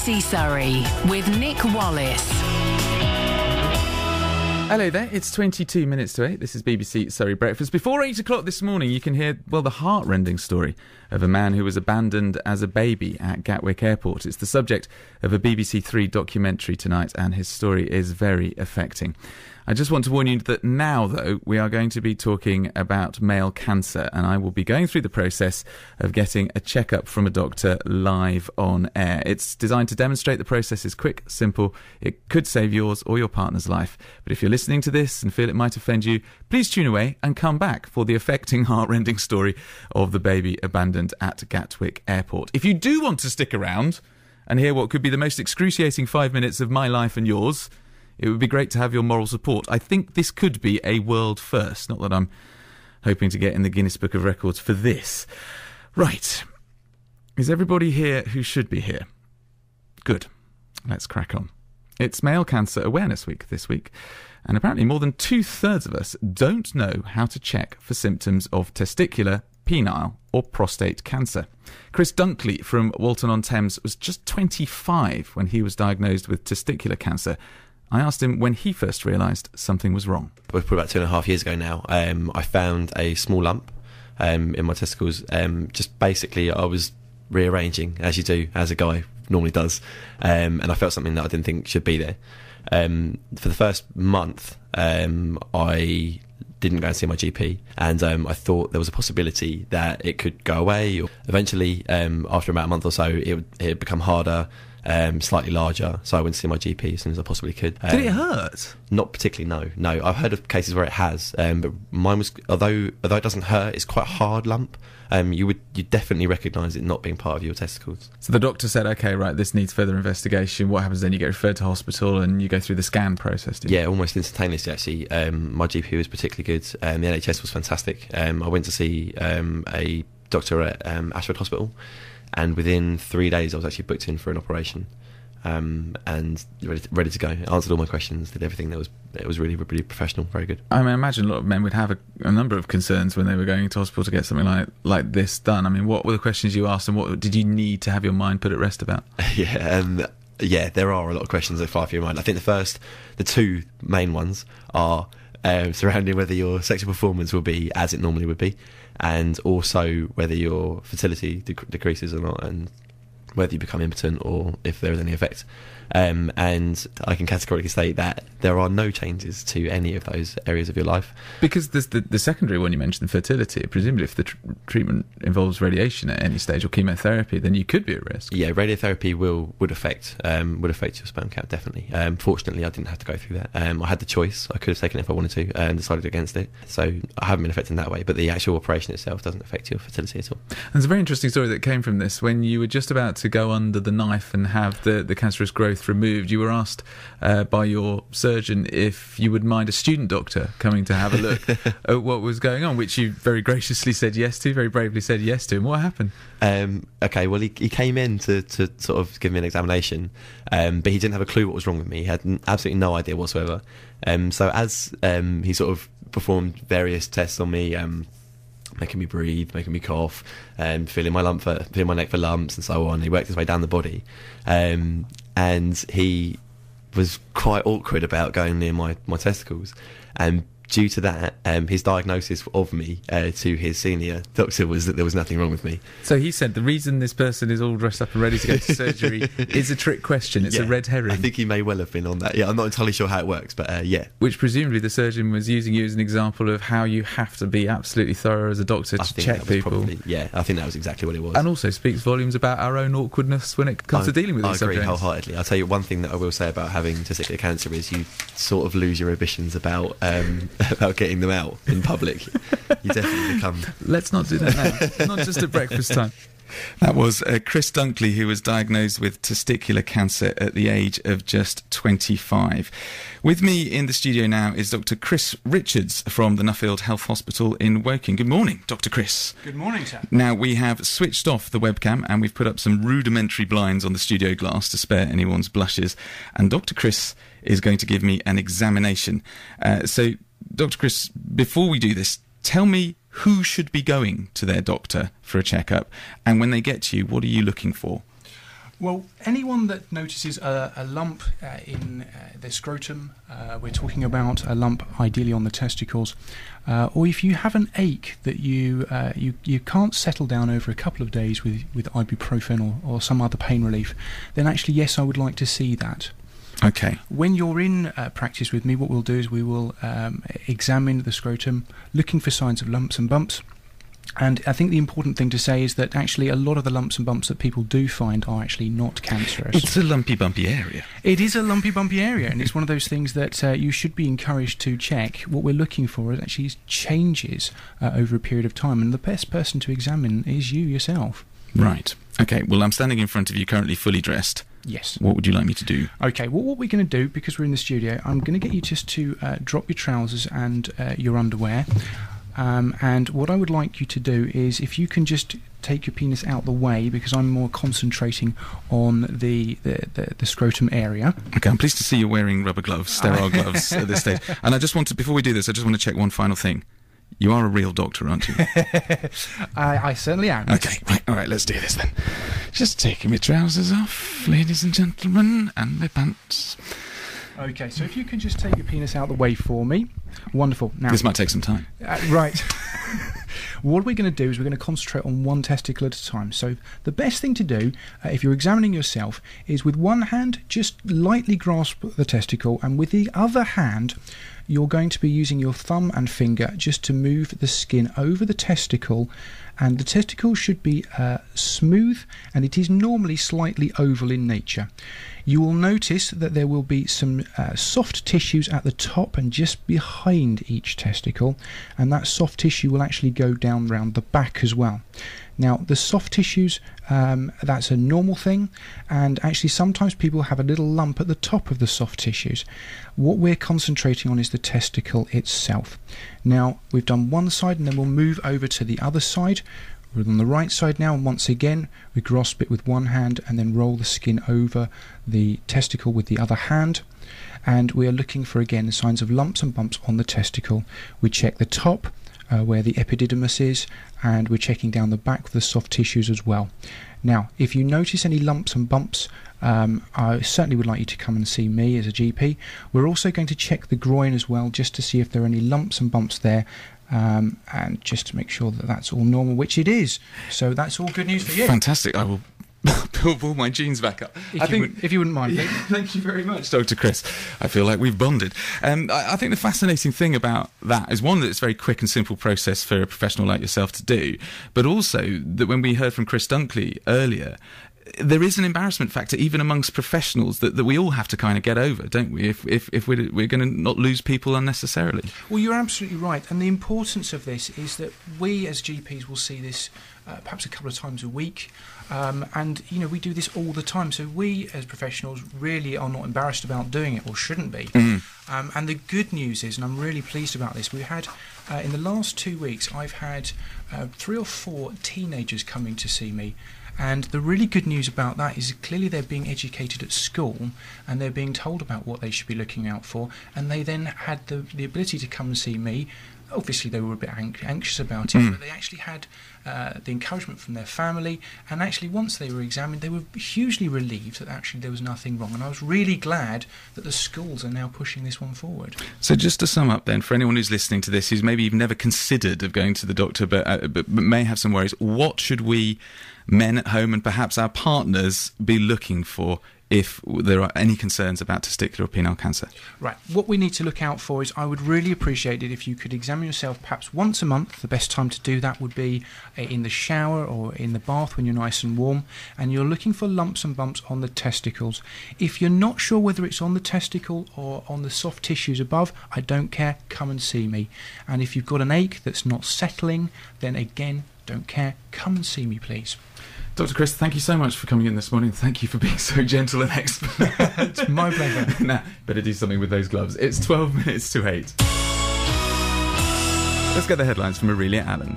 BBC Surrey with Nick Wallis. Hello there, it's 22 minutes to 8. This is BBC Surrey Breakfast. Before 8 o'clock this morning, you can hear, well, the heart-rending story of a man who was abandoned as a baby at Gatwick Airport. It's the subject of a BBC Three documentary tonight, and his story is very affecting. I just want to warn you that now, though, we are going to be talking about male cancer, and I will be going through the process of getting a checkup from a doctor live on air. It's designed to demonstrate the process is quick, simple. It could save yours or your partner's life. But if you're listening to this and feel it might offend you, please tune away and come back for the affecting, heart-rending story of the baby abandoned at Gatwick Airport. If you do want to stick around and hear what could be the most excruciating 5 minutes of my life and yours, it would be great to have your moral support. I think this could be a world first. Not that I'm hoping to get in the Guinness Book of Records for this. Right. Is everybody here who should be here? Good. Let's crack on. It's Male Cancer Awareness Week this week, and apparently more than 2/3 of us don't know how to check for symptoms of testicular, penile or prostate cancer. Chris Dunkley from Walton-on-Thames was just 25 when he was diagnosed with testicular cancer. I asked him when he first realised something was wrong. Probably about 2.5 years ago now, I found a small lump in my testicles. Just basically, I was rearranging, as you do, as a guy normally does, and I felt something that I didn't think should be there. For the first month, I didn't go and see my GP, and I thought there was a possibility that it could go away. Or eventually, after about a month or so, it would become harder. Slightly larger, so I went to see my GP as soon as I possibly could. Did it hurt? Not particularly, no. I've heard of cases where it has, but mine was, although it doesn't hurt, it's quite a hard lump. You definitely recognise it not being part of your testicles. So the doctor said, okay, right, this needs further investigation. What happens then? You get referred to hospital and you go through the scan process, do you? Yeah, almost instantaneously, actually. My GP was particularly good. The NHS was fantastic. I went to see a doctor at Ashford Hospital, and within 3 days I was actually booked in for an operation, and ready to go. I answered all my questions, did everything. It was really, really professional, very good. I imagine a lot of men would have a number of concerns when they were going to hospital to get something like this done. I mean, what were the questions you asked, and what did you need to have your mind put at rest about? Yeah, there are a lot of questions that fly through your mind. I think the two main ones are surrounding whether your sexual performance will be as it normally would be, and also whether your fertility decreases or not, and whether you become impotent or if there is any effect. And I can categorically state that there are no changes to any of those areas of your life. Because there's the secondary one you mentioned, fertility. Presumably if the treatment involves radiation at any stage or chemotherapy, then you could be at risk. Yeah, radiotherapy would affect your sperm count, definitely. Fortunately, I didn't have to go through that. I had the choice. I could have taken it if I wanted to, and decided against it. So I haven't been affected in that way, but the actual operation itself doesn't affect your fertility at all. There's a very interesting story that came from this. When you were just about to go under the knife and have the cancerous growth removed, you were asked by your surgeon if you would mind a student doctor coming to have a look at what was going on, which you very graciously said yes to, very bravely said yes to. And what happened? Okay, well, he came in to sort of give me an examination, but he didn't have a clue what was wrong with me. He had absolutely no idea whatsoever. So as he sort of performed various tests on me, making me breathe, making me cough, feeling my neck for lumps and so on. He worked his way down the body, and he was quite awkward about going near my testicles, and due to that, his diagnosis of me to his senior doctor was that there was nothing wrong with me. So he said the reason this person is all dressed up and ready to go to surgery is a trick question. It's a red herring. I think he may well have been on that. Yeah, I'm not entirely sure how it works, but yeah. Which presumably the surgeon was using you as an example of how you have to be absolutely thorough as a doctor to check people. I think that was exactly what it was. And also speaks volumes about our own awkwardness when it comes to dealing with these subjects. I agree wholeheartedly. I'll tell you one thing that I will say about having testicular cancer is you sort of lose your inhibitions about getting them out in public. You definitely become... Let's not do that now. Not just at breakfast time. That was Chris Dunkley, who was diagnosed with testicular cancer at the age of just 25. With me in the studio now is Dr. Chris Richards from the Nuffield Health Hospital in Woking. Good morning, Dr. Chris. Good morning, sir. Now, we have switched off the webcam and we've put up some rudimentary blinds on the studio glass to spare anyone's blushes. And Dr. Chris is going to give me an examination. So, Dr. Chris, before we do this, tell me who should be going to their doctor for a checkup, and when they get to you, what are you looking for? Well, anyone that notices a lump in their scrotum, we're talking about a lump ideally on the testicles, or if you have an ache that you can't settle down over a couple of days with ibuprofen or some other pain relief, then actually, yes, I would like to see that. Okay. When you're in practice with me, what we'll do is we will examine the scrotum, looking for signs of lumps and bumps. And I think the important thing to say is that actually a lot of the lumps and bumps that people do find are actually not cancerous. It's a lumpy, bumpy area. It is a lumpy, bumpy area, and it's one of those things that you should be encouraged to check. What we're looking for is actually changes over a period of time, and the best person to examine is you yourself. Right. Okay, well, I'm standing in front of you currently fully dressed. Yes. What would you like me to do? Okay, well, what we're going to do, because we're in the studio, I'm going to get you just to drop your trousers and your underwear. And what I would like you to do is, if you can just take your penis out the way, because I'm more concentrating on the scrotum area. Okay, I'm pleased to see you're wearing rubber gloves, sterile gloves at this stage. And I just want to, before we do this, I just want to check one final thing. You are a real doctor, aren't you? I certainly am. Okay, right, all right, let's do this then. Just taking my trousers off, ladies and gentlemen, and my pants. Okay, so if you can just take your penis out the way for me. Wonderful. Now, this might take some time. Right. What we're going to do is we're going to concentrate on one testicle at a time. So the best thing to do, if you're examining yourself, is with one hand, just lightly grasp the testicle, and with the other hand, you're going to be using your thumb and finger just to move the skin over the testicle, and the testicle should be smooth, and it is normally slightly oval in nature. You will notice that there will be some soft tissues at the top and just behind each testicle, and that soft tissue will actually go down round the back as well. Now, the soft tissues, that's a normal thing, and actually sometimes people have a little lump at the top of the soft tissues. What we're concentrating on is the testicle itself. Now, we've done one side, and then we'll move over to the other side. We're on the right side now, and once again we grasp it with one hand and then roll the skin over the testicle with the other hand, and we are looking for again signs of lumps and bumps on the testicle. We check the top where the epididymis is, and we're checking down the back of the soft tissues as well. Now, if you notice any lumps and bumps, I certainly would like you to come and see me as a GP. We're also going to check the groin as well, just to see if there are any lumps and bumps there, and just to make sure that that's all normal, which it is. So that's all good news for you. Fantastic. I will pull my jeans back up. If you wouldn't mind, please. Thank you very much, Dr. Chris. I feel like we've bonded. I think the fascinating thing about that is, one, that it's a very quick and simple process for a professional like yourself to do, but also that when we heard from Chris Dunkley earlier, there is an embarrassment factor even amongst professionals that we all have to kind of get over, don't we, if we're going to not lose people unnecessarily. Well, you're absolutely right, and the importance of this is that we as GPs will see this perhaps a couple of times a week, and we do this all the time, so we as professionals really are not embarrassed about doing it, or shouldn't be. And the good news is, and I'm really pleased about this, we've had in the last 2 weeks I've had 3 or 4 teenagers coming to see me. And the really good news about that is clearly they're being educated at school, and they're being told about what they should be looking out for, and they then had the ability to come and see me. Obviously they were a bit anxious about it, but they actually had the encouragement from their family, and actually once they were examined they were hugely relieved that actually there was nothing wrong, and I was really glad that the schools are now pushing this one forward. So just to sum up then, for anyone who's listening to this who's maybe even never considered of going to the doctor but may have some worries, what should we, men at home and perhaps our partners, be looking for if there are any concerns about testicular or penile cancer? Right, what we need to look out for is, I would really appreciate it if you could examine yourself perhaps once a month. The best time to do that would be in the shower or in the bath when you're nice and warm, and you're looking for lumps and bumps on the testicles. If you're not sure whether it's on the testicle or on the soft tissues above, I don't care, come and see me. And if you've got an ache that's not settling, then again, don't care, come and see me please. Dr. Chris, thank you so much for coming in this morning. Thank you for being so gentle and expert. It's my pleasure. Now, better do something with those gloves. It's 12 minutes to 8. Let's get the headlines from Aurelia Allen.